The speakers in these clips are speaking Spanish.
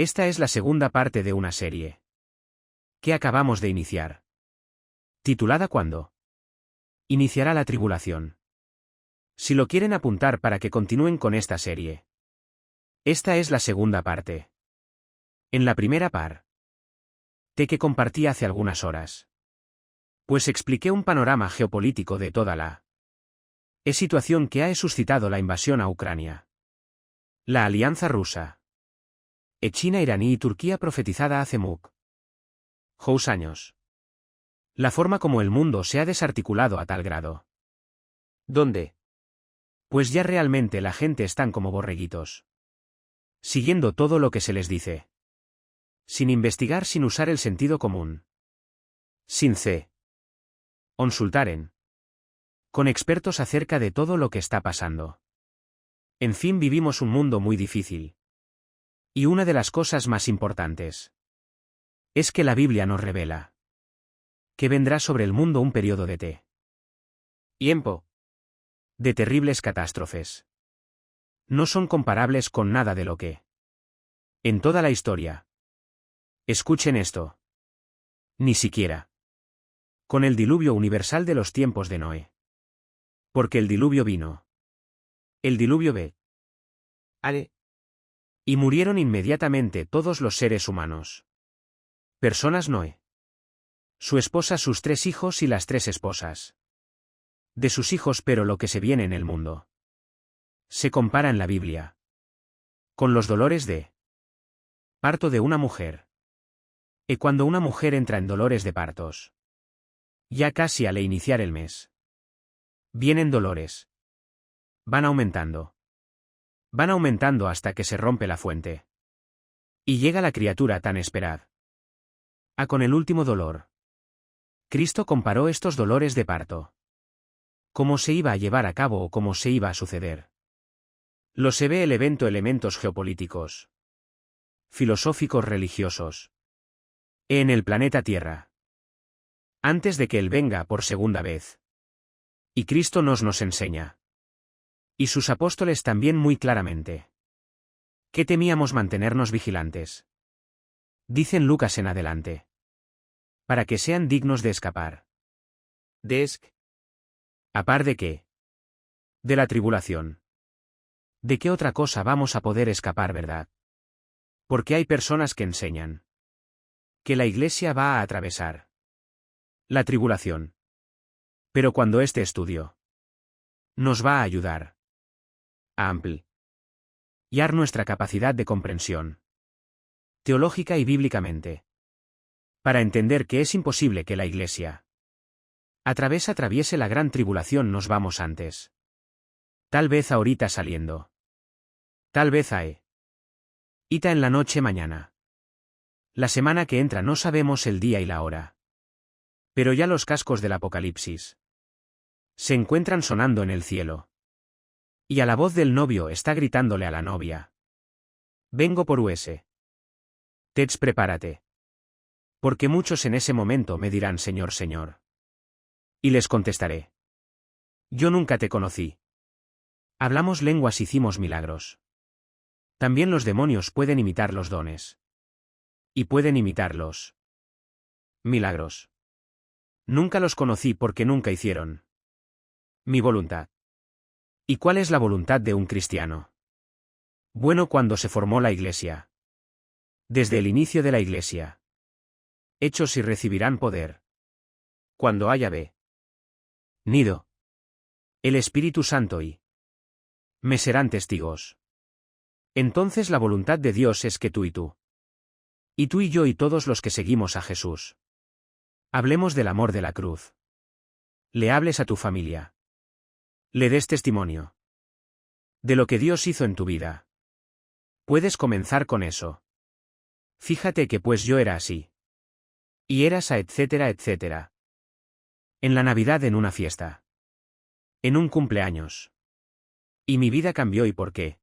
Esta es la segunda parte de una serie que acabamos de iniciar, titulada ¿Cuándo iniciará la tribulación? Si lo quieren apuntar para que continúen con esta serie. Esta es la segunda parte. En la primera parte que compartí hace algunas horas, pues expliqué un panorama geopolítico de toda la situación que ha suscitado la invasión a Ucrania, la alianza rusa, China, iraní y Turquía profetizada hace muchos años. La forma como el mundo se ha desarticulado a tal grado. ¿Dónde? Pues ya realmente la gente están como borreguitos, siguiendo todo lo que se les dice, sin investigar, sin usar el sentido común, sin consultaren con expertos acerca de todo lo que está pasando. En fin, vivimos un mundo muy difícil. Y una de las cosas más importantes es que la Biblia nos revela que vendrá sobre el mundo un periodo de tiempo de terribles catástrofes. No son comparables con nada de lo que en toda la historia. Escuchen esto. Ni siquiera con el diluvio universal de los tiempos de Noé. Porque el diluvio vino. El diluvio y murieron inmediatamente todos los seres humanos. Personas Noé, su esposa, sus 3 hijos y las 3 esposas de sus hijos, pero lo que se viene en el mundo se compara en la Biblia con los dolores de parto de una mujer. Y cuando una mujer entra en dolores de partos, ya casi al iniciar el mes, vienen dolores. Van aumentando hasta que se rompe la fuente. Y llega la criatura tan esperada. Con el último dolor. Cristo comparó estos dolores de parto. ¿Cómo se iba a llevar a cabo o cómo se iba a suceder? Lo se ve el evento, elementos geopolíticos, filosóficos, religiosos, en el planeta Tierra. Antes de que Él venga por segunda vez. Y Cristo nos enseña. Y sus apóstoles también muy claramente. Que temíamos mantenernos vigilantes. Dicen Lucas en adelante. Para que sean dignos de escapar. ¿A par de qué? De la tribulación. ¿De qué otra cosa vamos a poder escapar, verdad? Porque hay personas que enseñan que la Iglesia va a atravesar la tribulación. Pero cuando este estudio nos va a ayudar a ampliar nuestra capacidad de comprensión teológica y bíblicamente, para entender que es imposible que la Iglesia atraviese la gran tribulación, nos vamos antes. Tal vez ahorita saliendo. Tal vez en la noche mañana. La semana que entra no sabemos el día y la hora. Pero ya los cascos del Apocalipsis se encuentran sonando en el cielo. Y a la voz del novio está gritándole a la novia. Vengo por US. Tets, prepárate. Porque muchos en ese momento me dirán Señor, Señor. Y les contestaré. Yo nunca te conocí. Hablamos lenguas, hicimos milagros. También los demonios pueden imitar los dones. Y pueden imitar los milagros. Nunca los conocí porque nunca hicieron mi voluntad. ¿Y cuál es la voluntad de un cristiano? Bueno, cuando se formó la Iglesia. Desde el inicio de la Iglesia. Hechos y recibirán poder. Cuando haya venido el Espíritu Santo y me serán testigos. Entonces la voluntad de Dios es que tú y yo y todos los que seguimos a Jesús, hablemos del amor de la cruz. Le hables a tu familia. Le des testimonio de lo que Dios hizo en tu vida. Puedes comenzar con eso. Fíjate que pues yo era así. Y eras a etcétera, etcétera. En la Navidad, en una fiesta. En un cumpleaños. Y mi vida cambió, ¿y por qué?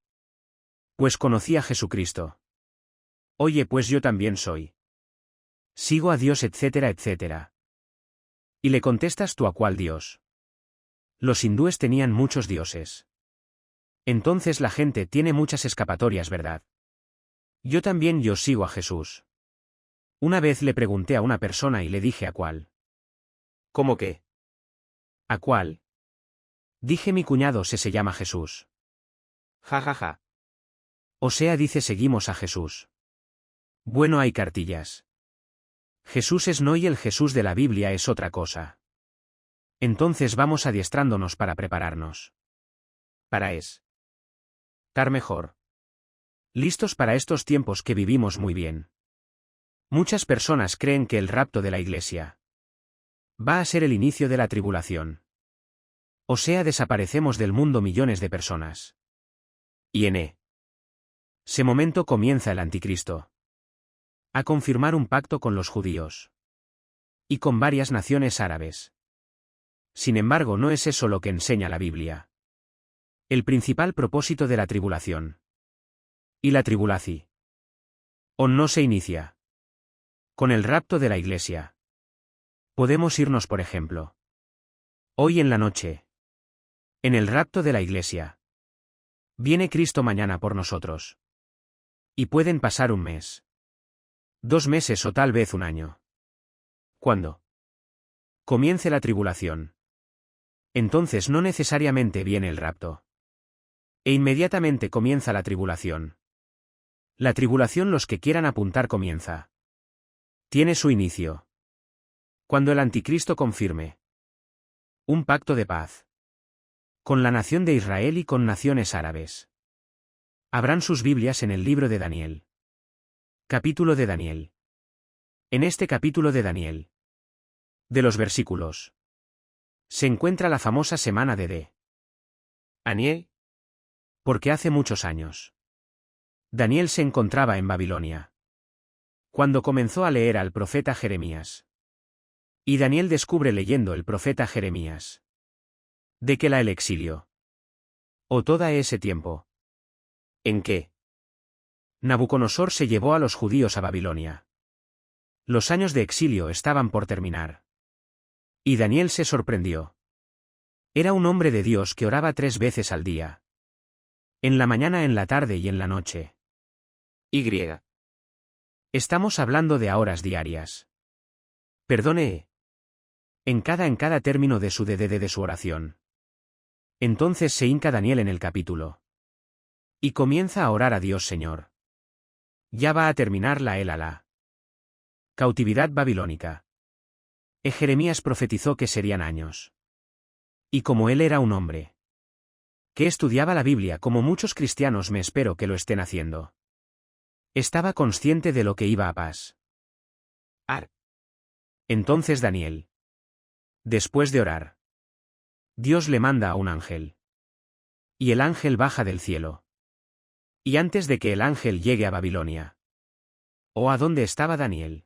Pues conocí a Jesucristo. Oye, pues yo también soy. Sigo a Dios, etcétera, etcétera. Y le contestas tú, ¿a cuál Dios? Los hindúes tenían muchos dioses. Entonces la gente tiene muchas escapatorias, ¿verdad? Yo sigo a Jesús. Una vez le pregunté a una persona y le dije a cuál. ¿Cómo qué? ¿A cuál? Dije mi cuñado se llama Jesús. Ja ja ja. O sea, dice seguimos a Jesús. Bueno, hay cartillas. Jesús es no y el Jesús de la Biblia es otra cosa. Entonces vamos adiestrándonos para prepararnos. Para estar mejor. Listos para estos tiempos que vivimos muy bien. Muchas personas creen que el rapto de la Iglesia va a ser el inicio de la tribulación. O sea, desaparecemos del mundo millones de personas. Y en ese momento comienza el anticristo a confirmar un pacto con los judíos y con varias naciones árabes. Sin embargo, no es eso lo que enseña la Biblia. El principal propósito de la tribulación y la tribulación no se inicia con el rapto de la Iglesia. Podemos irnos, por ejemplo, hoy en la noche, en el rapto de la Iglesia. Viene Cristo mañana por nosotros. Y pueden pasar un mes, 2 meses o tal vez un año. Cuando comience la tribulación, entonces no necesariamente viene el rapto. E inmediatamente comienza la tribulación. La tribulación, los que quieran apuntar, comienza. Tiene su inicio cuando el anticristo confirme un pacto de paz con la nación de Israel y con naciones árabes. Abran sus Biblias en el libro de Daniel. Capítulo de Daniel. En este capítulo de Daniel, de los versículos, se encuentra la famosa semana de Daniel. Porque hace muchos años, Daniel se encontraba en Babilonia, cuando comenzó a leer al profeta Jeremías. Y Daniel descubre leyendo el profeta Jeremías de que el exilio, o toda ese tiempo, en que Nabucodonosor se llevó a los judíos a Babilonia. Los años de exilio estaban por terminar. Y Daniel se sorprendió. Era un hombre de Dios que oraba 3 veces al día. En la mañana, en la tarde y en la noche. Y. Estamos hablando de horas diarias. Perdone. En cada término de su oración. Entonces se hinca Daniel en el capítulo. Y comienza a orar a Dios: Señor. Ya va a terminar la cautividad babilónica. Jeremías profetizó que serían años. Y como él era un hombre que estudiaba la Biblia, como muchos cristianos me espero que lo estén haciendo, estaba consciente de lo que iba a pasar. Entonces Daniel, después de orar, Dios le manda a un ángel. Y el ángel baja del cielo. Y antes de que el ángel llegue a Babilonia, o a donde estaba Daniel,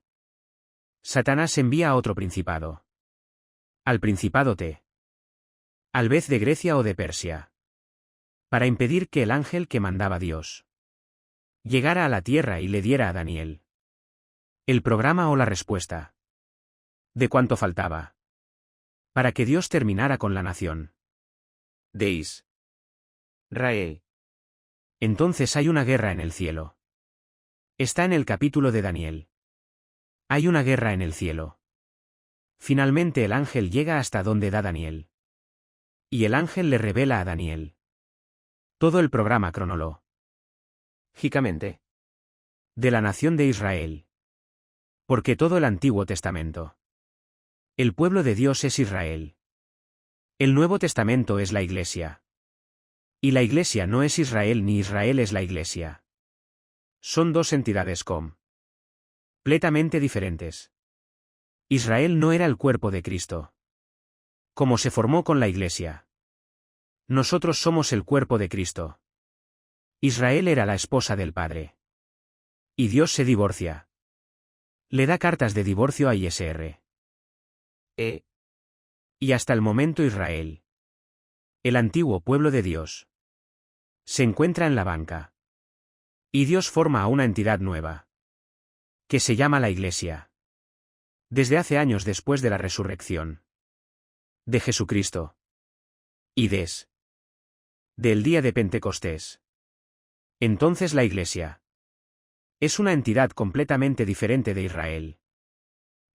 Satanás envía a otro principado. Al principado tal vez de Grecia o de Persia, para impedir que el ángel que mandaba Dios llegara a la tierra y le diera a Daniel el programa o la respuesta de cuánto faltaba para que Dios terminara con la nación de Israel. Entonces hay una guerra en el cielo. Está en el capítulo de Daniel. Hay una guerra en el cielo. Finalmente el ángel llega hasta donde da Daniel. Y el ángel le revela a Daniel todo el programa Lógicamente. de la nación de Israel. Porque todo el Antiguo Testamento, el pueblo de Dios es Israel. El Nuevo Testamento es la Iglesia. Y la Iglesia no es Israel ni Israel es la Iglesia. Son 2 entidades completamente diferentes. Israel no era el cuerpo de Cristo, como se formó con la Iglesia. Nosotros somos el cuerpo de Cristo. Israel era la esposa del Padre. Y Dios se divorcia. Le da cartas de divorcio a ISR. Y hasta el momento Israel, el antiguo pueblo de Dios, se encuentra en la banca. Y Dios forma a una entidad nueva, que se llama la Iglesia. Desde hace años después de la resurrección de Jesucristo. Y del día de Pentecostés. Entonces la Iglesia Es una entidad completamente diferente de Israel.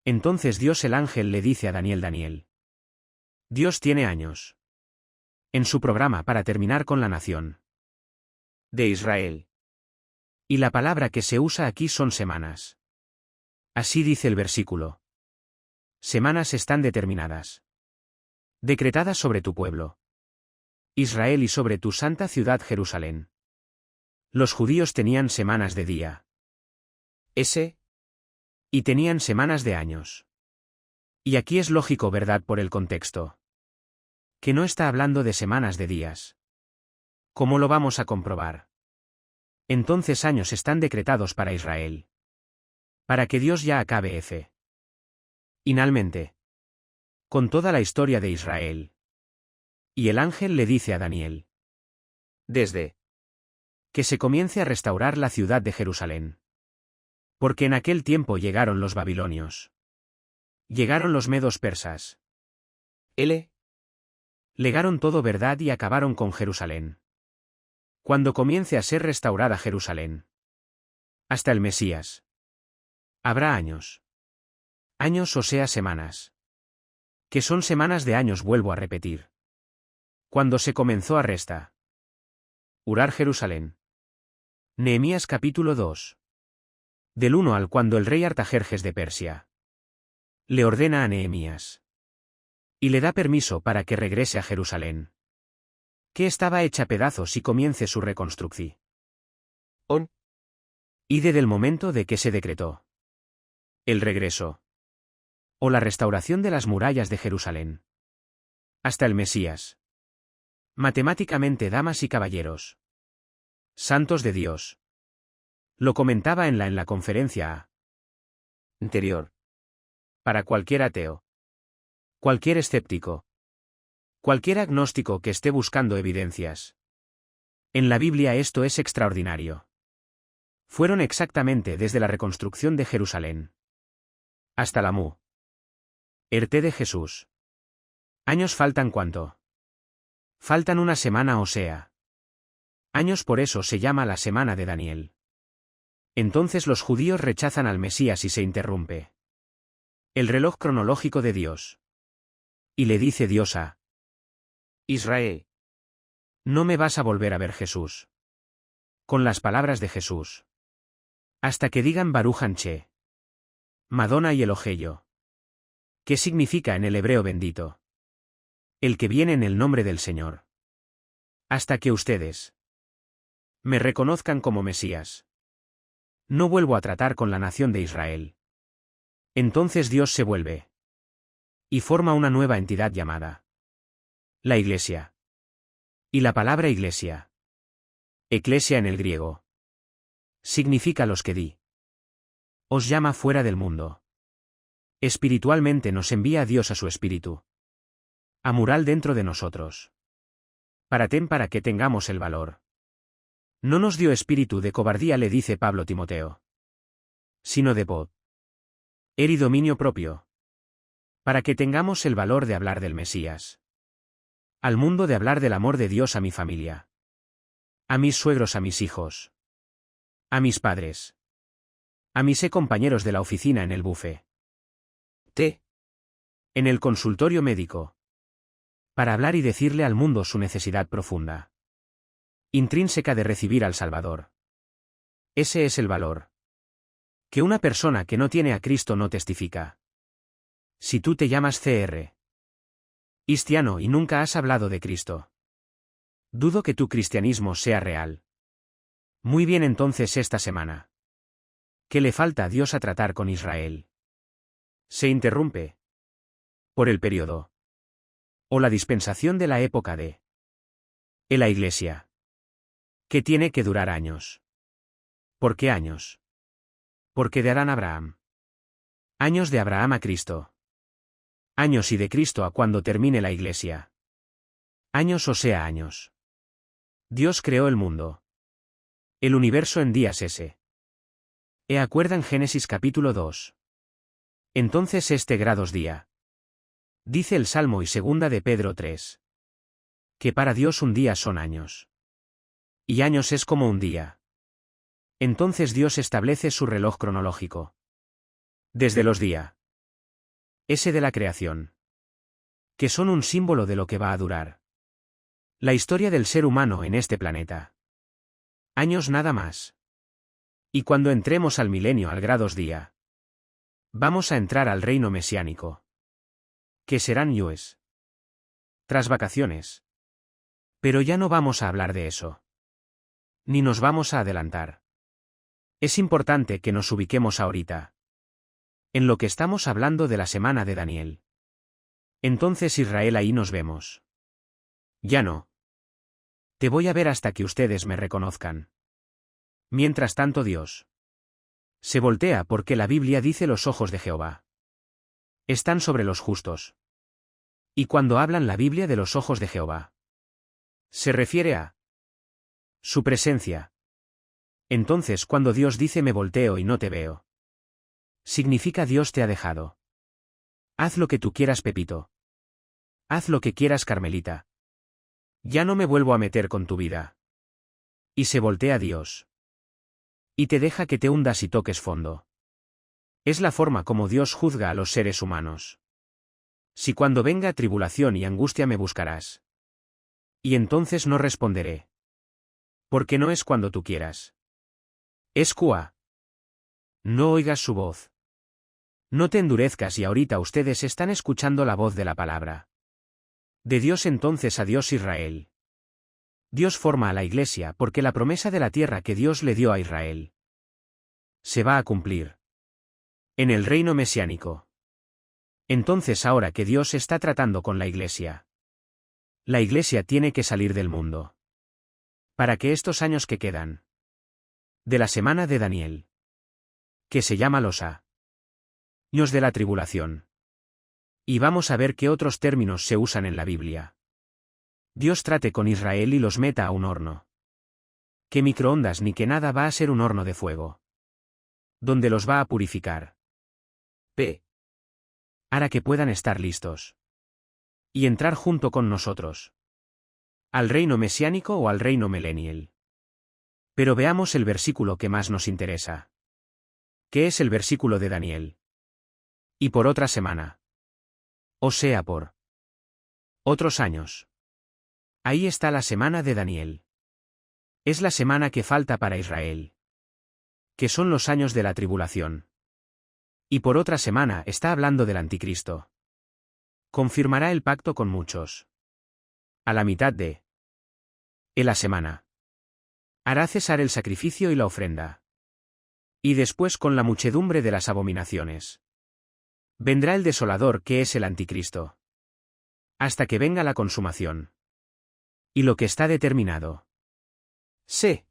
Entonces Dios el ángel le dice a Daniel. Dios tiene años en su programa para terminar con la nación de Israel. Y la palabra que se usa aquí son semanas. Así dice el versículo. Semanas están determinadas, decretadas sobre tu pueblo, Israel, y sobre tu santa ciudad Jerusalén. Los judíos tenían semanas de día. Y tenían semanas de años. Y aquí es lógico, ¿verdad?, por el contexto. Que no está hablando de semanas de días. ¿Cómo lo vamos a comprobar? Entonces años están decretados para Israel. Para que Dios ya acabe finalmente con toda la historia de Israel. Y el ángel le dice a Daniel. Desde que se comience a restaurar la ciudad de Jerusalén. Porque en aquel tiempo llegaron los babilonios. Llegaron los medos persas. Legaron todo, ¿verdad?, y acabaron con Jerusalén. Cuando comience a ser restaurada Jerusalén. Hasta el Mesías. Habrá años. Años, o sea, semanas. Que son semanas de años, vuelvo a repetir. Cuando se comenzó a restaurar Jerusalén. Nehemías capítulo 2. Del 1 al cuando el rey Artajerjes de Persia le ordena a Nehemías y le da permiso para que regrese a Jerusalén, que estaba hecha pedazos, y comience su reconstrucción. Y desde el momento de que se decretó el regreso o la restauración de las murallas de Jerusalén hasta el Mesías. Matemáticamente, damas y caballeros, santos de Dios. Lo comentaba en la conferencia anterior. Para cualquier ateo, cualquier escéptico, cualquier agnóstico que esté buscando evidencias, en la Biblia esto es extraordinario. Fueron exactamente desde la reconstrucción de Jerusalén hasta la muerte de Jesús. Años faltan, ¿cuánto? Faltan una semana, o sea, años, por eso se llama la semana de Daniel. Entonces los judíos rechazan al Mesías y se interrumpe el reloj cronológico de Dios. Y le dice Dios a Israel: no me vas a volver a ver, Jesús. Con las palabras de Jesús. Hasta que digan Baruch Anche Madonna y Eloheyo. ¿Qué significa en el hebreo bendito? El que viene en el nombre del Señor. Hasta que ustedes me reconozcan como Mesías. No vuelvo a tratar con la nación de Israel. Entonces Dios se vuelve y forma una nueva entidad llamada la Iglesia. Y la palabra iglesia, eclesia en el griego, significa los que os llama fuera del mundo. Espiritualmente nos envía a Dios a su espíritu a morar dentro de nosotros. Para que tengamos el valor. No nos dio espíritu de cobardía, le dice Pablo a Timoteo, sino de poder y dominio propio. Para que tengamos el valor de hablar del Mesías al mundo, de hablar del amor de Dios a mi familia, a mis suegros, a mis hijos, a mis padres, a mis compañeros de la oficina, en el buffet, en el consultorio médico. Para hablar y decirle al mundo su necesidad profunda, intrínseca, de recibir al Salvador. Ese es el valor que una persona que no tiene a Cristo no testifica. Si tú te llamas Cr. cristiano y nunca has hablado de Cristo, dudo que tu cristianismo sea real. Muy bien, entonces esta semana, ¿qué le falta a Dios a tratar con Israel? Se interrumpe por el periodo o la dispensación de la época de la Iglesia, que tiene que durar años. ¿Por qué años? Porque de Adán a Abraham. Años de Abraham a Cristo. Años, y de Cristo a cuando termine la Iglesia. Años, o sea, años. Dios creó el mundo, el universo, en días acuerdan Génesis capítulo 2. Entonces grados día. Dice el Salmo y segunda de Pedro 3. Que para Dios un día son años. Y años es como un día. Entonces Dios establece su reloj cronológico. Desde los días ese de la creación, que son un símbolo de lo que va a durar la historia del ser humano en este planeta. Años nada más. Y cuando entremos al milenio al grados día, vamos a entrar al reino mesiánico, que serán yues. Tras vacaciones. Pero ya no vamos a hablar de eso. Ni nos vamos a adelantar. Es importante que nos ubiquemos ahorita en lo que estamos hablando de la semana de Daniel. Entonces Israel, ahí nos vemos. Ya no. Te voy a ver hasta que ustedes me reconozcan. Mientras tanto Dios se voltea porque la Biblia dice los ojos de Jehová están sobre los justos. Y cuando hablan la Biblia de los ojos de Jehová, se refiere a su presencia. Entonces cuando Dios dice me volteo y no te veo, significa Dios te ha dejado. Haz lo que tú quieras, Pepito. Haz lo que quieras, Carmelita. Ya no me vuelvo a meter con tu vida. Y se voltea Dios. Y te deja que te hundas y toques fondo. Es la forma como Dios juzga a los seres humanos. Si cuando venga tribulación y angustia me buscarás. Y entonces no responderé. Porque no es cuando tú quieras. Es Cua. No oigas su voz. No te endurezcas y ahorita ustedes están escuchando la voz de la palabra de Dios. Entonces a Dios Israel. Dios forma a la iglesia porque la promesa de la tierra que Dios le dio a Israel se va a cumplir en el reino mesiánico. Entonces ahora que Dios está tratando con la iglesia tiene que salir del mundo para que estos años que quedan de la semana de Daniel, que se llama los años de la tribulación. Y vamos a ver qué otros términos se usan en la Biblia. Dios trate con Israel y los meta a un horno. Que microondas ni que nada va a ser un horno de fuego. Donde los va a purificar. Hará que puedan estar listos. Y entrar junto con nosotros. Al reino mesiánico o al reino millennial. Pero veamos el versículo que más nos interesa. Que es el versículo de Daniel. Y por otra semana. O sea, por otros años. Ahí está la semana de Daniel. Es la semana que falta para Israel. Que son los años de la tribulación. Y por otra semana está hablando del anticristo. Confirmará el pacto con muchos. A la mitad de la semana. Hará cesar el sacrificio y la ofrenda. Y después con la muchedumbre de las abominaciones. Vendrá el desolador que es el anticristo. Hasta que venga la consumación. Y lo que está determinado se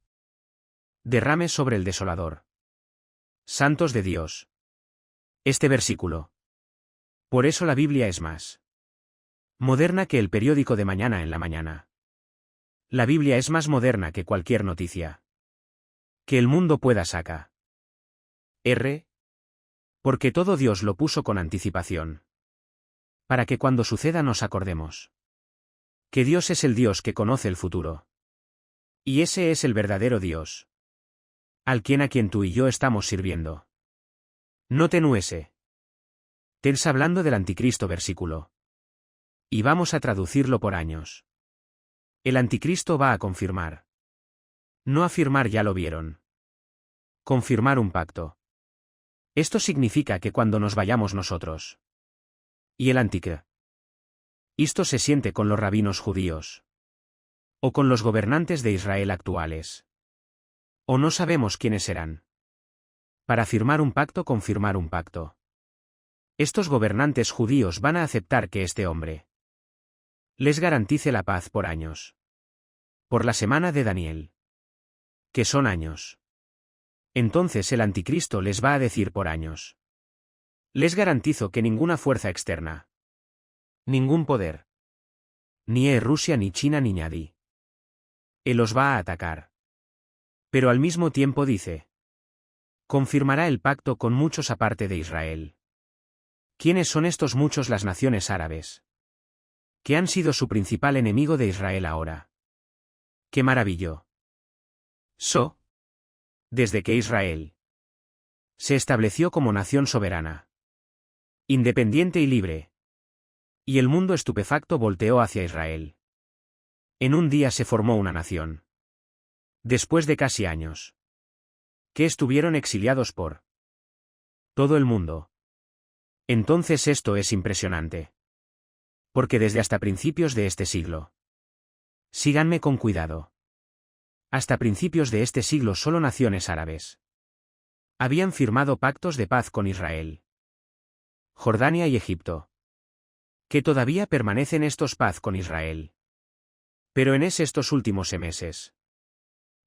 derrame sobre el desolador. Santos de Dios. Este versículo. Por eso la Biblia es más moderna que el periódico de mañana en la mañana. La Biblia es más moderna que cualquier noticia que el mundo pueda sacar. Porque todo Dios lo puso con anticipación. Para que cuando suceda nos acordemos. Que Dios es el Dios que conoce el futuro. Y ese es el verdadero Dios. A quien tú y yo estamos sirviendo. No tenuese. Tens hablando del anticristo versículo. Y vamos a traducirlo por años. El anticristo va a confirmar. No afirmar, ya lo vieron. Confirmar un pacto. Esto significa que cuando nos vayamos nosotros. Y el anticristo. Esto se siente con los rabinos judíos. O con los gobernantes de Israel actuales. O no sabemos quiénes serán. Para firmar un pacto, confirmar un pacto. Estos gobernantes judíos van a aceptar que este hombre les garantice la paz por años. Por la semana de Daniel. Que son años. Entonces el anticristo les va a decir por años. Les garantizo que ninguna fuerza externa. Ningún poder. Ni Rusia ni China ni nadie. Él los va a atacar. Pero al mismo tiempo dice. Confirmará el pacto con muchos aparte de Israel. ¿Quiénes son estos muchos? Las naciones árabes. Que han sido su principal enemigo de Israel ahora. ¡Qué maravilloso! Desde que Israel se estableció como nación soberana, independiente y libre, y el mundo estupefacto volteó hacia Israel. En un día se formó una nación. Después de casi años que estuvieron exiliados por todo el mundo. Entonces esto es impresionante. Porque desde hasta principios de este siglo. Síganme con cuidado. Hasta principios de este siglo solo naciones árabes habían firmado pactos de paz con Israel, Jordania y Egipto. Que todavía permanecen estos paz con Israel. Pero en estos últimos meses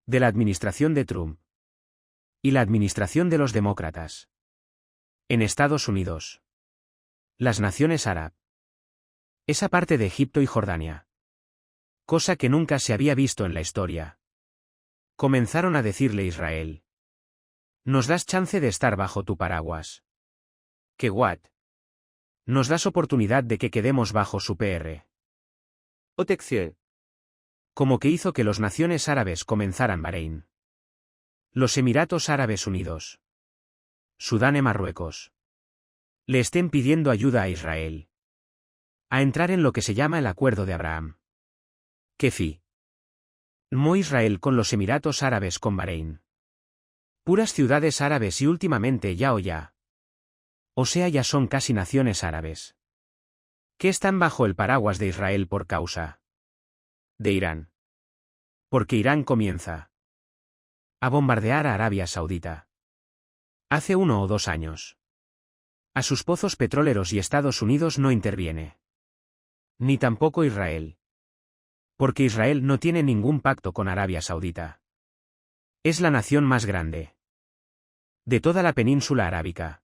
de la administración de Trump y la administración de los demócratas en Estados Unidos, las naciones árabes, esa parte de Egipto y Jordania, cosa que nunca se había visto en la historia, comenzaron a decirle a Israel: nos das chance de estar bajo tu paraguas. ¿Qué what? Nos das oportunidad de que quedemos bajo su PR. Protección. Como que hizo que las naciones árabes comenzaran Bahrein, los Emiratos Árabes Unidos, Sudán y Marruecos, le estén pidiendo ayuda a Israel a entrar en lo que se llama el Acuerdo de Abraham. ¿Qué firmó Israel con los Emiratos Árabes con Bahrein? Puras ciudades árabes y últimamente ya. O sea, ya son casi naciones árabes que están bajo el paraguas de Israel por causa de Irán. Porque Irán comienza a bombardear a Arabia Saudita. Hace 1 o 2 años. A sus pozos petroleros y Estados Unidos no interviene. Ni tampoco Israel. Porque Israel no tiene ningún pacto con Arabia Saudita. Es la nación más grande de toda la península arábica.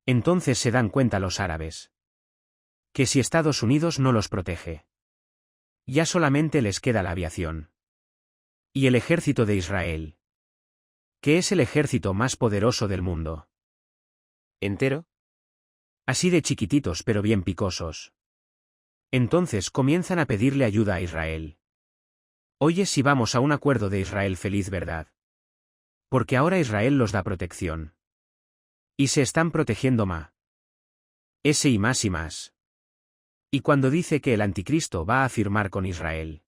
Entonces se dan cuenta los árabes que si Estados Unidos no los protege, ya solamente les queda la aviación y el ejército de Israel, que es el ejército más poderoso del mundo ¿Entero? así de chiquititos pero bien picosos. Entonces comienzan a pedirle ayuda a Israel. Oye, si vamos a un acuerdo de Israel feliz, ¿verdad? Porque ahora Israel los da protección. Y se están protegiendo más. Ese y más y más. Y cuando dice que el anticristo va a firmar con Israel.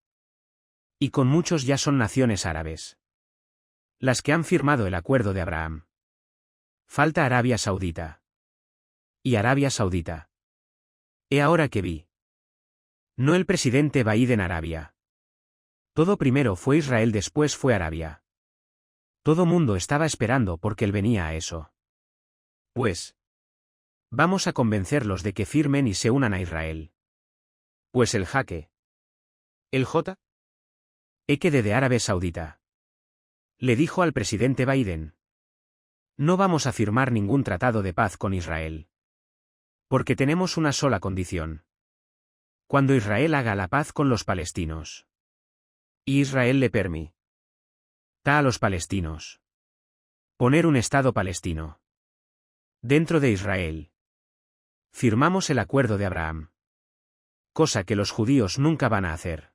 Y con muchos ya son naciones árabes. Las que han firmado el acuerdo de Abraham. Falta Arabia Saudita. Y Arabia Saudita. ¿Y ahora qué vi? No el presidente Biden Arabia. Todo primero fue Israel, después fue Arabia. Todo mundo estaba esperando porque él venía a eso. Pues vamos a convencerlos de que firmen y se unan a Israel. Pues el jaque. El J. Eque de Arabia Saudita le dijo al presidente Biden: no vamos a firmar ningún tratado de paz con Israel. Porque tenemos una sola condición. Cuando Israel haga la paz con los palestinos. Y Israel le permita a los palestinos poner un Estado palestino dentro de Israel. Firmamos el acuerdo de Abraham. Cosa que los judíos nunca van a hacer.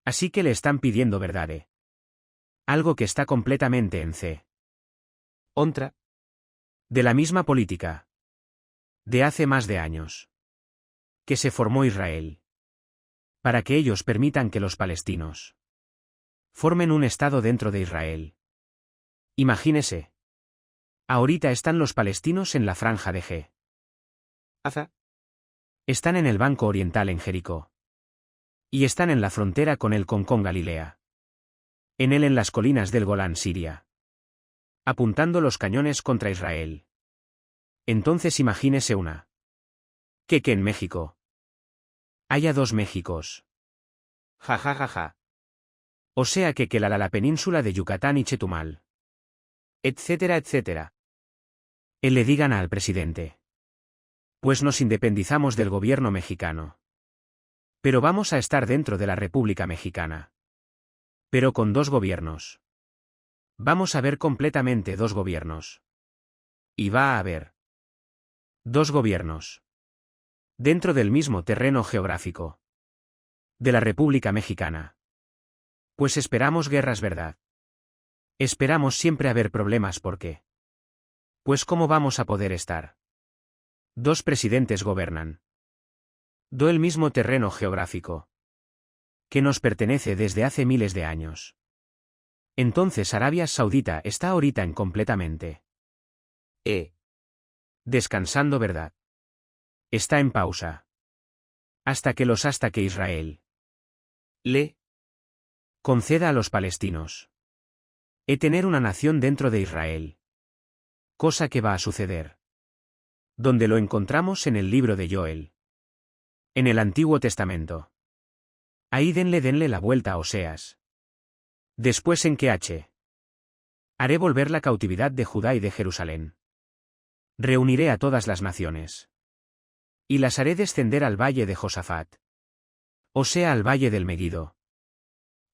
Así que le están pidiendo verdad. Algo que está completamente en contra de la misma política de hace más de años que se formó Israel. Para que ellos permitan que los palestinos formen un Estado dentro de Israel. Imagínese. Ahorita están los palestinos en la franja de Gaza. Están en el Banco Oriental en Jericó. Y están en la frontera con Galilea. En las colinas del Golán, Siria. Apuntando los cañones contra Israel. Entonces imagínese una. Que en México haya 2 Méxicos. Ja ja ja ja. O sea que la península de Yucatán y Chetumal. Etcétera, etcétera. Él le digan al presidente: pues nos independizamos del gobierno mexicano. Pero vamos a estar dentro de la República Mexicana. Pero con 2 gobiernos. Vamos a ver completamente 2 gobiernos. Y va a haber 2 gobiernos. Dentro del mismo terreno geográfico. De la República Mexicana. Pues esperamos guerras, ¿verdad? Esperamos siempre haber problemas porque. Pues ¿cómo vamos a poder estar? Dos presidentes gobernan. Do el mismo terreno geográfico. Que nos pertenece desde hace miles de años. Entonces Arabia Saudita está ahorita en completamente. Descansando, ¿verdad? Está en pausa. Hasta que Israel le conceda a los palestinos tener una nación dentro de Israel. Cosa que va a suceder. Donde lo encontramos en el libro de Joel. En el Antiguo Testamento. Ahí denle la vuelta a Oseas. Después en que haré volver la cautividad de Judá y de Jerusalén. Reuniré a todas las naciones. Y las haré descender al valle de Josafat. O sea, al valle del Meguido.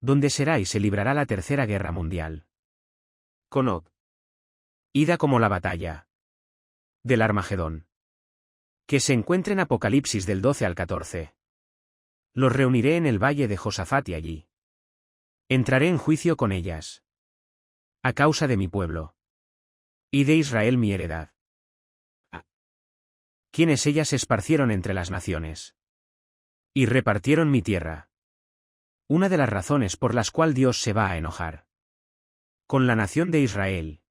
Donde será y se librará la tercera guerra mundial. Conoc. Ida como la batalla. Del Armagedón. Que se encuentre en Apocalipsis del 12 al 14. Los reuniré en el valle de Josafat y allí. Entraré en juicio con ellas. A causa de mi pueblo. Y de Israel mi heredad. Quienes ellas esparcieron entre las naciones. Y repartieron mi tierra. Una de las razones por las cuales Dios se va a enojar con la nación de Israel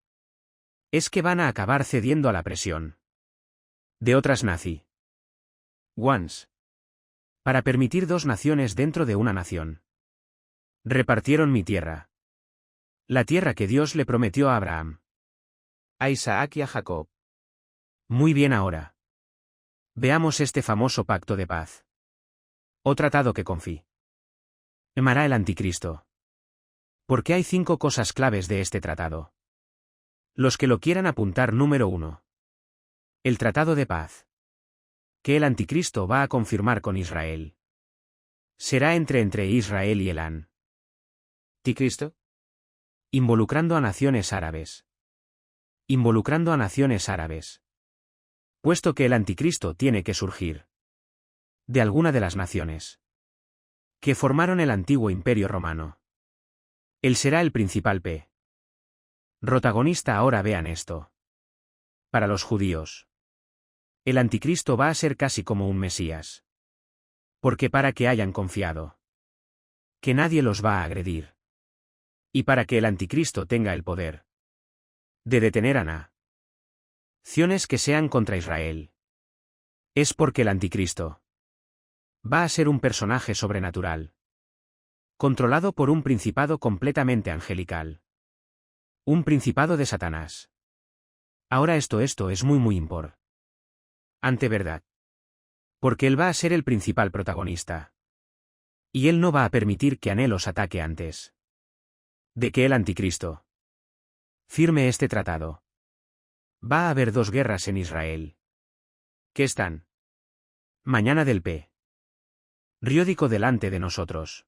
es que van a acabar cediendo a la presión de otras ones para permitir dos naciones dentro de una nación. Repartieron mi tierra. La tierra que Dios le prometió a Abraham, a Isaac y a Jacob. Muy bien, ahora veamos este famoso pacto de paz. O tratado que confirmará el anticristo. Porque hay 5 cosas claves de este tratado. Los que lo quieran apuntar: número 1. El tratado de paz. Que el anticristo va a confirmar con Israel. Será entre Israel y el anticristo. Involucrando a naciones árabes. Involucrando a naciones árabes. Puesto que el anticristo tiene que surgir de alguna de las naciones que formaron el antiguo imperio romano. Él será el principal protagonista. Ahora vean esto. Para los judíos, el anticristo va a ser casi como un Mesías. Porque para que hayan confiado que nadie los va a agredir. Y para que el anticristo tenga el poder de detener a naciones que sean contra Israel. Es porque el anticristo va a ser un personaje sobrenatural. Controlado por un principado completamente angelical. Un principado de Satanás. Ahora esto es muy importante, ¿verdad? Porque él va a ser el principal protagonista. Y él no va a permitir que los ataque antes de que el anticristo firme este tratado. Va a haber 2 guerras en Israel. Que están mañana del periódico delante de nosotros.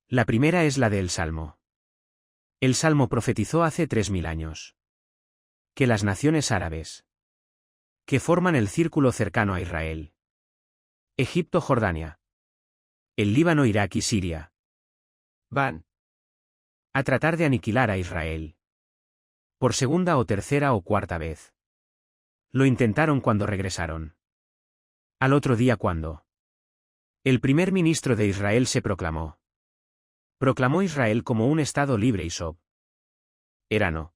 La primera es la del Salmo. El Salmo profetizó hace 3000 años que las naciones árabes que forman el círculo cercano a Israel, Egipto, Jordania, el Líbano, Irak y Siria, van a tratar de aniquilar a Israel. Por segunda o tercera o cuarta vez. Lo intentaron cuando regresaron. Al otro día, cuando el primer ministro de Israel se proclamó Israel como un estado libre y soberano.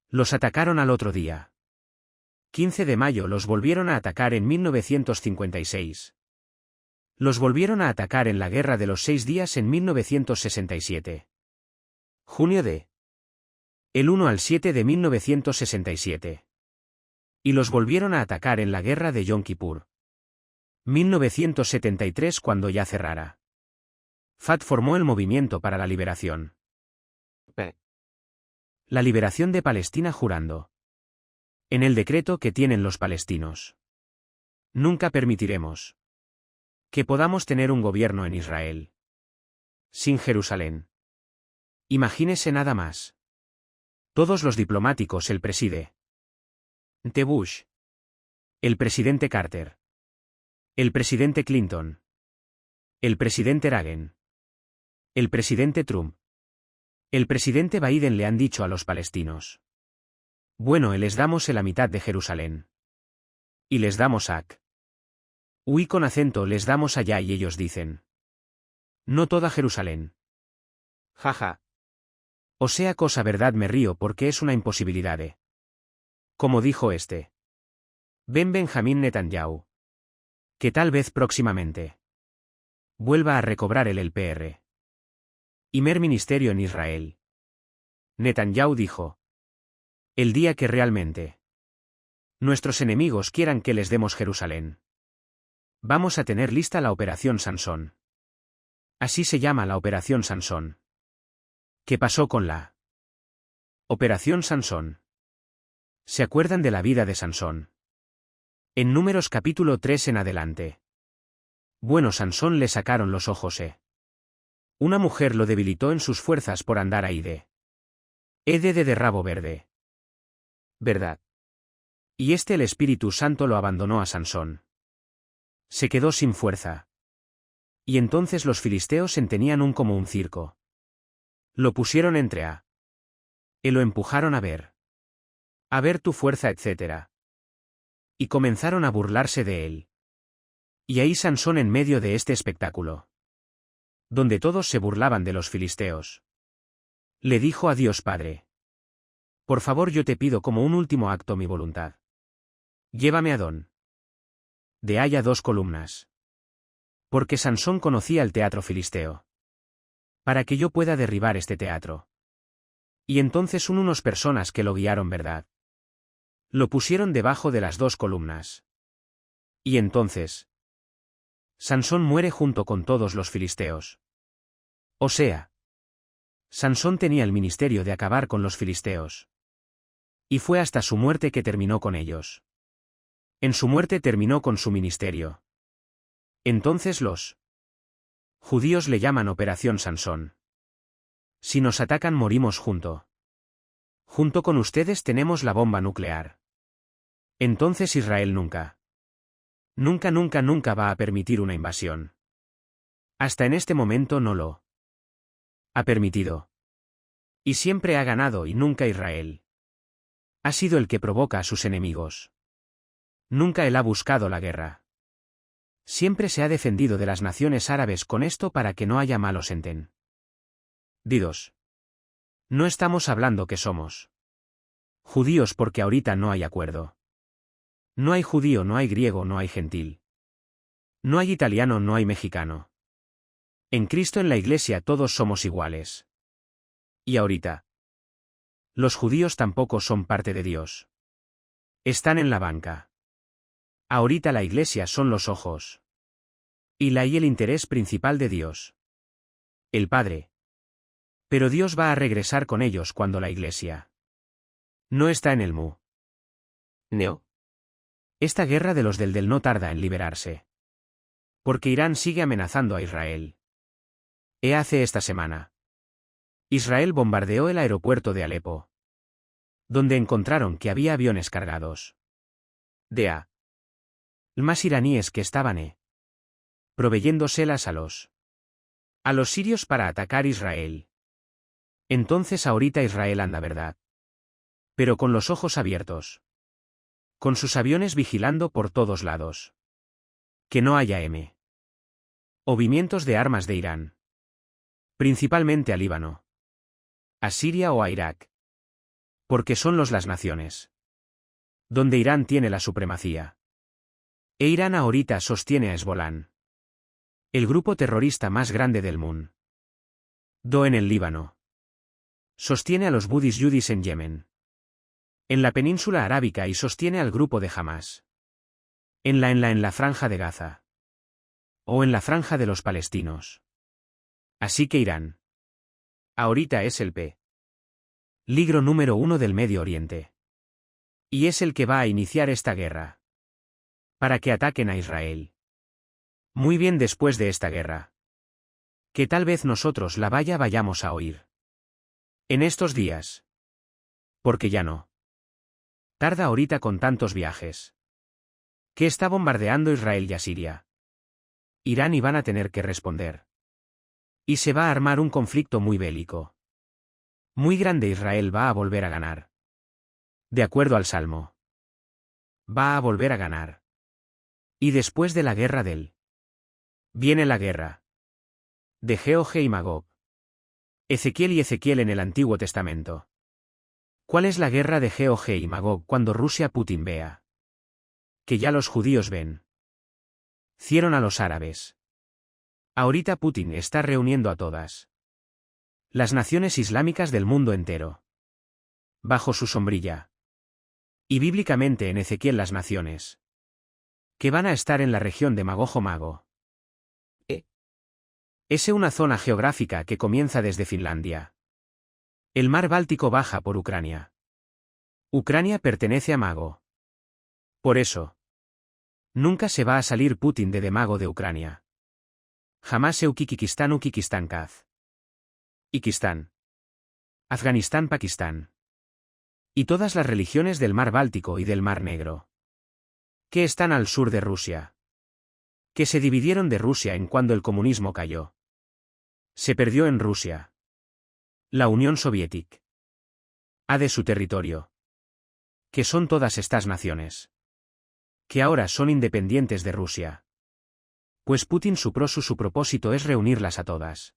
Los atacaron al otro día. 15 de mayo los volvieron a atacar en 1956. Los volvieron a atacar en la Guerra de los 6 días en 1967. Junio de el 1 al 7 de 1967. Y los volvieron a atacar en la Guerra de Yom Kippur. 1973, cuando ya cerrara. Fat formó el Movimiento para la Liberación. La liberación de Palestina, jurando en el decreto que tienen los palestinos. Nunca permitiremos que podamos tener un gobierno en Israel sin Jerusalén. Imagínese nada más. Todos los diplomáticos, el presidente Bush, el presidente Carter, el presidente Clinton, el presidente Reagan, el presidente Trump, El presidente Biden le han dicho a los palestinos. Bueno, les damos la mitad de Jerusalén. Y les damos ac. Uy, con acento les damos allá y ellos dicen. No toda Jerusalén. Jaja. O sea, cosa verdad me río porque es una imposibilidad. Como dijo este. Benjamín Netanyahu. Que tal vez próximamente vuelva a recobrar el PR. Primer ministerio en Israel. Netanyahu dijo. El día que realmente nuestros enemigos quieran que les demos Jerusalén. Vamos a tener lista la Operación Sansón. Así se llama la Operación Sansón. ¿Qué pasó con la Operación Sansón? ¿Se acuerdan de la vida de Sansón? En Números capítulo 3 en adelante. Bueno, Sansón le sacaron los ojos. Una mujer lo debilitó en sus fuerzas por andar ahí de rabo verde. ¿Verdad? Y el Espíritu Santo lo abandonó a Sansón. Se quedó sin fuerza. Y entonces los filisteos tenían como un circo. Lo pusieron entre y lo empujaron a ver. A ver tu fuerza, etc. Y comenzaron a burlarse de él. Y ahí Sansón en medio de este espectáculo, donde todos se burlaban de los filisteos, le dijo a Dios Padre. Por favor, yo te pido como un último acto mi voluntad. Llévame a Don. De haya 2 columnas. Porque Sansón conocía el teatro filisteo. Para que yo pueda derribar este teatro. Y entonces unos personas que lo guiaron, ¿verdad? Lo pusieron debajo de las 2 columnas. Y entonces Sansón muere junto con todos los filisteos. O sea, Sansón tenía el ministerio de acabar con los filisteos. Y fue hasta su muerte que terminó con ellos. En su muerte terminó con su ministerio. Entonces los judíos le llaman Operación Sansón. Si nos atacan morimos junto. Junto con ustedes tenemos la bomba nuclear. Entonces Israel nunca va a permitir una invasión. Hasta en este momento no lo ha permitido. Y siempre ha ganado y nunca Israel ha sido el que provoca a sus enemigos. Nunca él ha buscado la guerra. Siempre se ha defendido de las naciones árabes con esto para que no haya malos entendidos. No estamos hablando que somos judíos porque ahorita no hay acuerdo. No hay judío, no hay griego, no hay gentil. No hay italiano, no hay mexicano. En Cristo, en la Iglesia, todos somos iguales. Y ahorita los judíos tampoco son parte de Dios. Están en la banca. Ahorita la Iglesia son los ojos. Y el interés principal de Dios. El Padre. Pero Dios va a regresar con ellos cuando la Iglesia no está en el Neo. Esta guerra de los del no tarda en liberarse. Porque Irán sigue amenazando a Israel. Hace esta semana. Israel bombardeó el aeropuerto de Alepo, donde encontraron que había aviones cargados de más iraníes que estaban proveyéndoselas a los sirios para atacar Israel. Entonces ahorita Israel anda, ¿verdad? Pero con los ojos abiertos. Con sus aviones vigilando por todos lados. Que no haya movimientos de armas de Irán. Principalmente a Líbano. A Siria o a Irak. Porque son las naciones donde Irán tiene la supremacía. Irán ahorita sostiene a Hezbollah, el grupo terrorista más grande del mundo. En el Líbano. Sostiene a los Budis Yudis en Yemen. En la península arábica y sostiene al grupo de Hamas. En la franja de Gaza. O en la franja de los palestinos. Así que Irán ahorita es el peligro número 1 del Medio Oriente. Y es el que va a iniciar esta guerra. Para que ataquen a Israel. Muy bien, después de esta guerra. Que tal vez nosotros la vayamos a oír. En estos días. Porque ya no tarda ahorita con tantos viajes. Que está bombardeando Israel y a Siria. Irán y van a tener que responder. Y se va a armar un conflicto muy bélico. Muy grande Israel va a volver a ganar. De acuerdo al Salmo. Va a volver a ganar. Y después de la guerra viene la guerra de Gog y Magog. Ezequiel y Ezequiel en el Antiguo Testamento. ¿Cuál es la guerra de Gog y Magog cuando Rusia Putin vea que ya los judíos vencieron a los árabes? Ahorita Putin está reuniendo a todas las naciones islámicas del mundo entero bajo su sombrilla. Y bíblicamente en Ezequiel las naciones que van a estar en la región de Magog o Mago. Es una zona geográfica que comienza desde Finlandia. El mar Báltico baja por Ucrania. Ucrania pertenece a Mago. Por eso, nunca se va a salir Putin de Mago de Ucrania. Jamás Uzbekistán Kaz. Ikistán. Afganistán Pakistán. Y todas las religiones del mar Báltico y del mar Negro. Que están al sur de Rusia. Que se dividieron de Rusia en cuando el comunismo cayó. Se perdió en Rusia. La Unión Soviética. A de su territorio. Que son todas estas naciones. Que ahora son independientes de Rusia. Pues Putin su propósito es reunirlas a todas.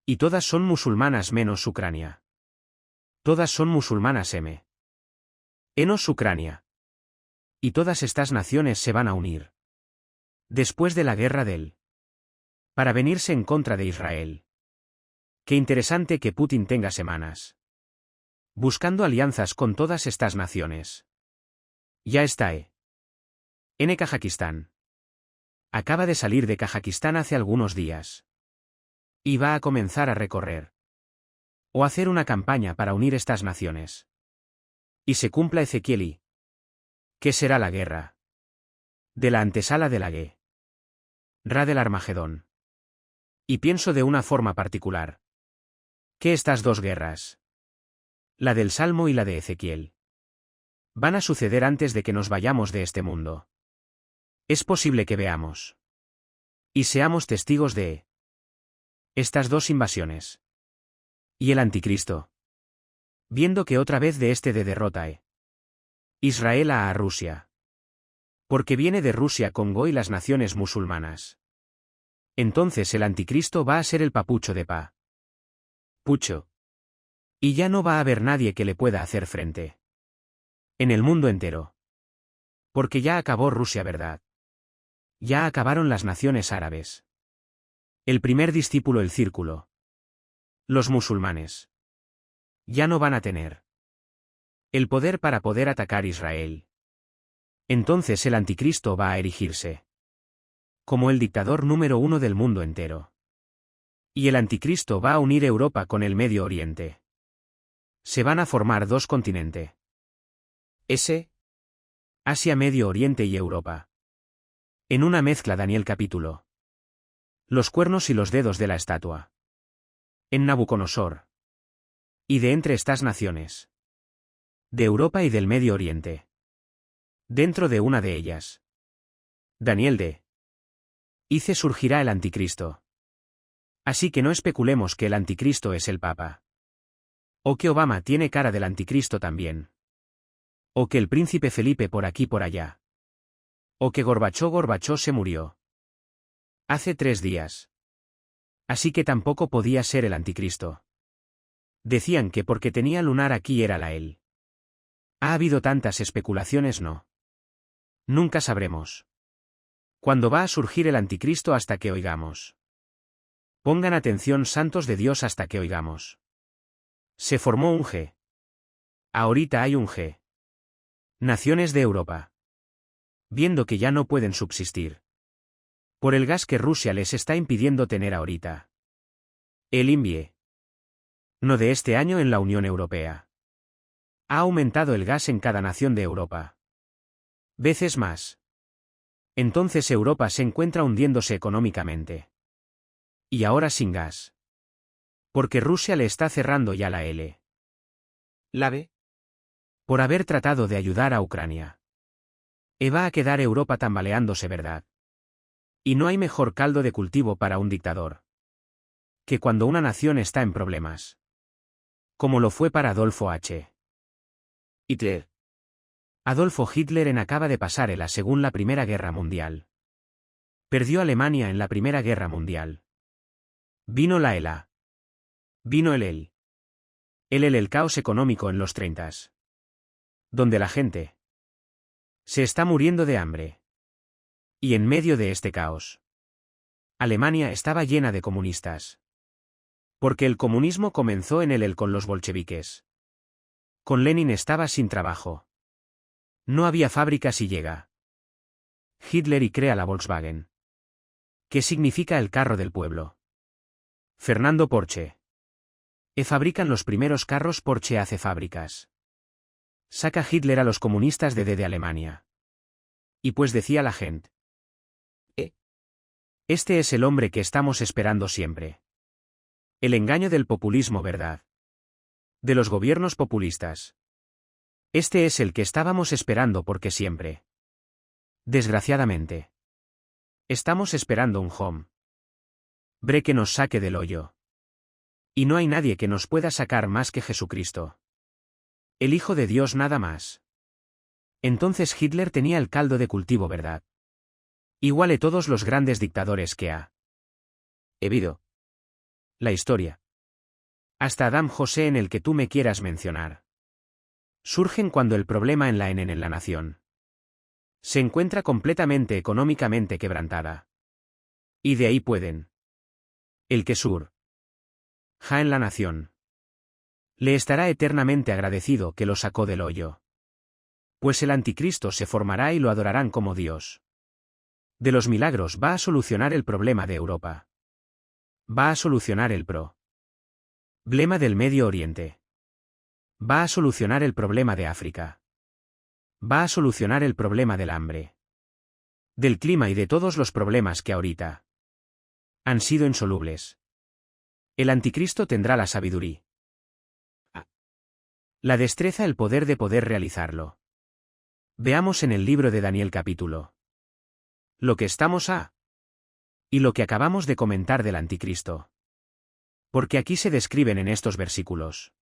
Y todas son musulmanas menos Ucrania. Todas son musulmanas Enos Ucrania. Y todas estas naciones se van a unir. Después de la guerra para venirse en contra de Israel. Qué interesante que Putin tenga semanas buscando alianzas con todas estas naciones. Ya está en Kazajistán. Acaba de salir de Kazajistán hace algunos días. Y va a comenzar a recorrer. O hacer una campaña para unir estas naciones. Y se cumpla Ezequiel y ¿qué será la guerra? De la antesala de la guerra del Armagedón. Y pienso de una forma particular. Que estas dos guerras, la del Salmo y la de Ezequiel, van a suceder antes de que nos vayamos de este mundo. Es posible que veamos y seamos testigos de estas dos invasiones. Y el anticristo, viendo que otra vez de derrota Israel a Rusia. Porque viene de Rusia Congo y las naciones musulmanas. Entonces el anticristo va a ser el papucho de Pucho. Y ya no va a haber nadie que le pueda hacer frente. En el mundo entero. Porque ya acabó Rusia, ¿verdad? Ya acabaron las naciones árabes. El primer discípulo, el círculo. Los musulmanes. Ya no van a tener el poder para poder atacar Israel. Entonces el anticristo va a erigirse como el dictador número 1 del mundo entero. Y el anticristo va a unir Europa con el Medio Oriente. Se van a formar dos continentes. Asia, Medio Oriente y Europa. En una mezcla. Daniel capítulo. Los cuernos y los dedos de la estatua. En Nabucodonosor. Y de entre estas naciones. De Europa y del Medio Oriente. Dentro de una de ellas. Daniel de. Hice surgirá el anticristo. Así que no especulemos que el anticristo es el Papa. O que Obama tiene cara del anticristo también. O que el príncipe Felipe por aquí por allá. O que Gorbachov se murió hace 3 días. Así que tampoco podía ser el anticristo. Decían que porque tenía lunar aquí era la él. Ha habido tantas especulaciones, no. Nunca sabremos cuándo va a surgir el anticristo hasta que oigamos. Pongan atención, santos de Dios, hasta que oigamos. Se formó un G. Ahorita hay un G. Naciones de Europa. Viendo que ya no pueden subsistir. Por el gas que Rusia les está impidiendo tener ahorita. El INVIE. No de este año en la Unión Europea. Ha aumentado el gas en cada nación de Europa. Veces más. Entonces Europa se encuentra hundiéndose económicamente. Y ahora sin gas. Porque Rusia le está cerrando ya la L. La B. Por haber tratado de ayudar a Ucrania. Va a quedar Europa tambaleándose, ¿verdad? Y no hay mejor caldo de cultivo para un dictador. Que cuando una nación está en problemas. Como lo fue para Adolfo H. Hitler. Adolfo Hitler acaba de pasar ELA según la Primera Guerra Mundial. Perdió Alemania en la Primera Guerra Mundial. Vino la ELA. Vino el caos económico en los 30s. Donde la gente se está muriendo de hambre. Y en medio de este caos, Alemania estaba llena de comunistas. Porque el comunismo comenzó en el con los bolcheviques. Con Lenin estaba sin trabajo. No había fábricas y llega Hitler y crea la Volkswagen. ¿Qué significa el carro del pueblo? Fernando Porsche. Fabrican los primeros carros Porsche hace fábricas. Saca Hitler a los comunistas de Alemania. Y pues decía la gente. Este es el hombre que estamos esperando siempre. El engaño del populismo, ¿verdad? De los gobiernos populistas. Este es el que estábamos esperando porque siempre. Desgraciadamente. Estamos esperando un hombre que nos saque del hoyo. Y no hay nadie que nos pueda sacar más que Jesucristo. El Hijo de Dios nada más. Entonces Hitler tenía el caldo de cultivo, ¿verdad? Igual a todos los grandes dictadores que ha habido. La historia. Hasta Adam José en el que tú me quieras mencionar. Surgen cuando el problema en la nación se encuentra completamente económicamente quebrantada. Y de ahí pueden. El que surja en la nación le estará eternamente agradecido que lo sacó del hoyo. Pues el anticristo se formará y lo adorarán como Dios. De los milagros va a solucionar el problema de Europa. Va a solucionar el problema del Medio Oriente. Va a solucionar el problema de África. Va a solucionar el problema del hambre. Del clima y de todos los problemas que ahorita han sido insolubles. El anticristo tendrá la sabiduría, la destreza, el poder de poder realizarlo. Veamos en el libro de Daniel capítulo lo que estamos y lo que acabamos de comentar del anticristo. Porque aquí se describen en estos versículos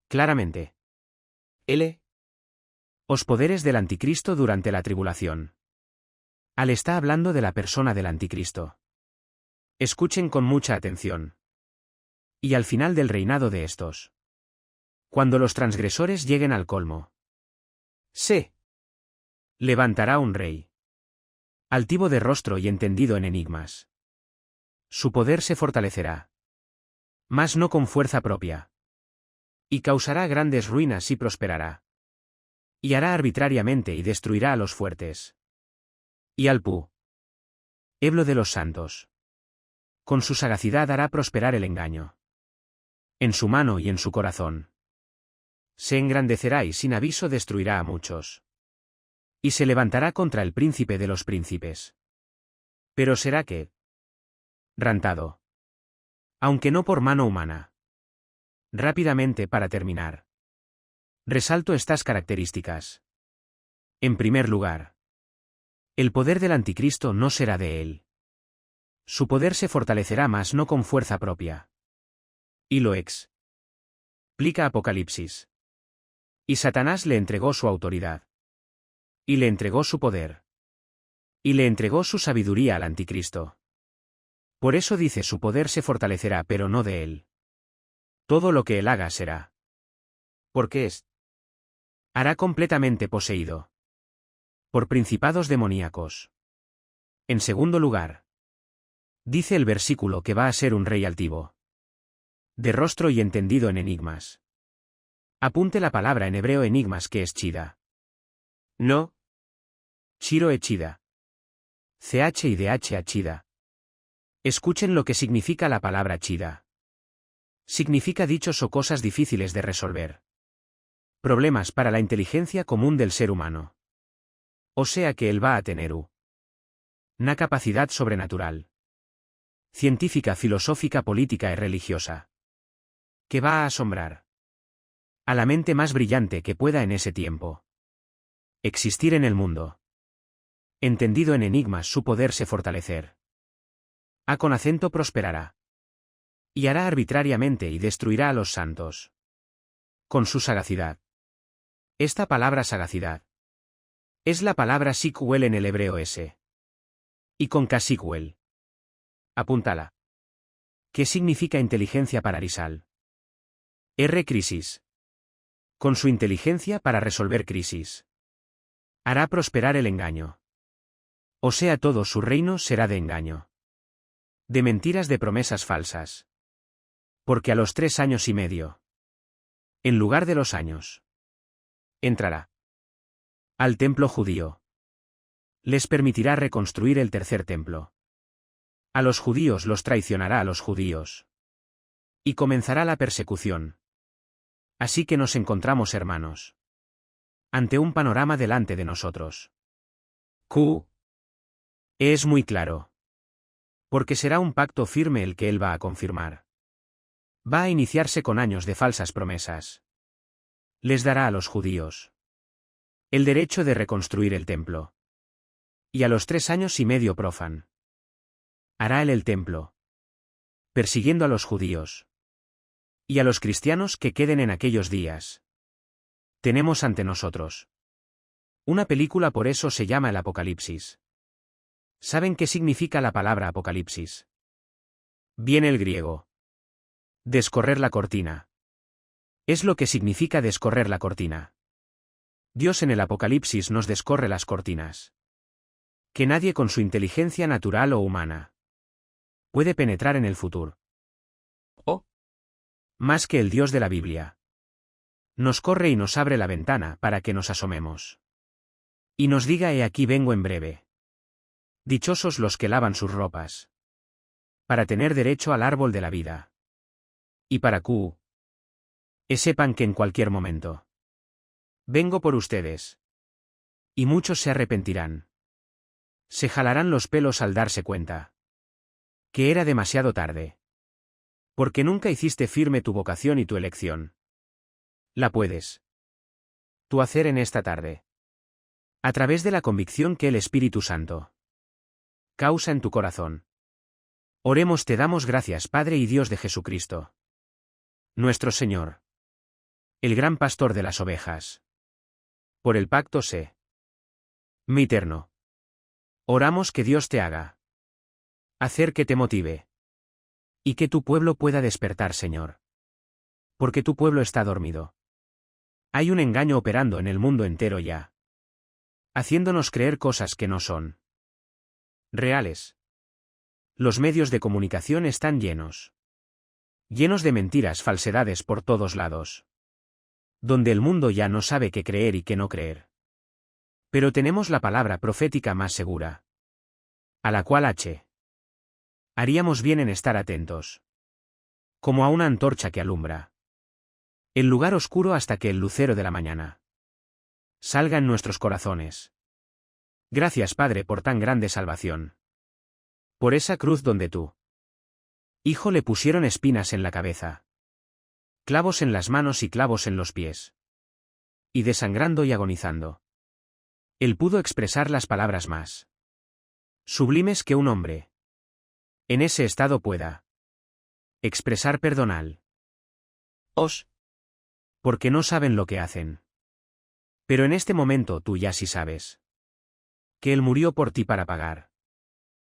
claramente os poderes del anticristo durante la tribulación. Al está hablando de la persona del anticristo. Escuchen con mucha atención. Y al final del reinado de estos, cuando los transgresores lleguen al colmo, se levantará un rey altivo de rostro y entendido en enigmas. Su poder se fortalecerá, mas no con fuerza propia. Y causará grandes ruinas y prosperará. Y hará arbitrariamente y destruirá a los fuertes. Y al pueblo de los santos. Con su sagacidad hará prosperar el engaño. En su mano y en su corazón. Se engrandecerá y sin aviso destruirá a muchos. Y se levantará contra el príncipe de los príncipes. Pero será quebrantado. Aunque no por mano humana. Rápidamente para terminar. Resalto estas características. En primer lugar, el poder del anticristo no será de él. Su poder se fortalecerá mas no con fuerza propia. Y lo explica Apocalipsis. Y Satanás le entregó su autoridad. Y le entregó su poder. Y le entregó su sabiduría al anticristo. Por eso dice su poder se fortalecerá pero no de él. Todo lo que él haga será. Porque hará completamente poseído por principados demoníacos. En segundo lugar, dice el versículo que va a ser un rey altivo, de rostro y entendido en enigmas. Apunte la palabra en hebreo enigmas que es chida. No. Chiro e chida. CH y DH a chida. Escuchen lo que significa la palabra chida. Significa dichos o cosas difíciles de resolver. Problemas para la inteligencia común del ser humano. O sea que él va a tener una capacidad sobrenatural. Científica, filosófica, política y religiosa. Que va a asombrar a la mente más brillante que pueda en ese tiempo existir en el mundo. Entendido en enigmas su poder se fortalecer. A con acento prosperará. Y hará arbitrariamente y destruirá a los santos. Con su sagacidad. Esta palabra sagacidad es la palabra sikwel en el hebreo S. Y con K-sikwel. Apúntala. ¿Qué significa inteligencia para Arizal? R. Crisis. Con su inteligencia para resolver crisis. Hará prosperar el engaño. O sea, todo su reino será de engaño. De mentiras, de promesas falsas. Porque a los 3 años y medio, en lugar de los años, entrará al templo judío. Les permitirá reconstruir el tercer templo. A los judíos los traicionará a los judíos. Y comenzará la persecución. Así que nos encontramos, hermanos, ante un panorama delante de nosotros. Q. Es muy claro. Porque será un pacto firme el que él va a confirmar. Va a iniciarse con años de falsas promesas. Les dará a los judíos el derecho de reconstruir el templo. Y a los 3 años y medio profan. Hará él el templo, persiguiendo a los judíos. Y a los cristianos que queden en aquellos días. Tenemos ante nosotros una película, por eso se llama el Apocalipsis. ¿Saben qué significa la palabra Apocalipsis? Viene el griego. Descorrer la cortina. Es lo que significa descorrer la cortina. Dios en el Apocalipsis nos descorre las cortinas. Que nadie con su inteligencia natural o humana puede penetrar en el futuro. Oh. Más que el Dios de la Biblia. Nos corre y nos abre la ventana para que nos asomemos. Y nos diga: he aquí vengo en breve. Dichosos los que lavan sus ropas. Para tener derecho al árbol de la vida. Y para Q. Sepan que en cualquier momento vengo por ustedes. Y muchos se arrepentirán. Se jalarán los pelos al darse cuenta que era demasiado tarde. Porque nunca hiciste firme tu vocación y tu elección. La puedes tú hacer en esta tarde. A través de la convicción que el Espíritu Santo causa en tu corazón. Oremos. Te damos gracias, Padre y Dios de Jesucristo, nuestro Señor, el gran pastor de las ovejas. Por el pacto sé. Mi eterno. Oramos que Dios te haga hacer que te motive. Y que tu pueblo pueda despertar, Señor. Porque tu pueblo está dormido. Hay un engaño operando en el mundo entero ya. Haciéndonos creer cosas que no son reales. Los medios de comunicación están llenos de mentiras, falsedades por todos lados. Donde el mundo ya no sabe qué creer y qué no creer. Pero tenemos la palabra profética más segura. A la cual haríamos bien en estar atentos. Como a una antorcha que alumbra el lugar oscuro hasta que el lucero de la mañana salga en nuestros corazones. Gracias, Padre, por tan grande salvación. Por esa cruz donde tú, Hijo, le pusieron espinas en la cabeza, clavos en las manos y clavos en los pies. Y desangrando y agonizando, él pudo expresar las palabras más sublimes que un hombre en ese estado pueda expresar. Perdonad os, porque no saben lo que hacen. Pero en este momento tú ya sí sabes que él murió por ti para pagar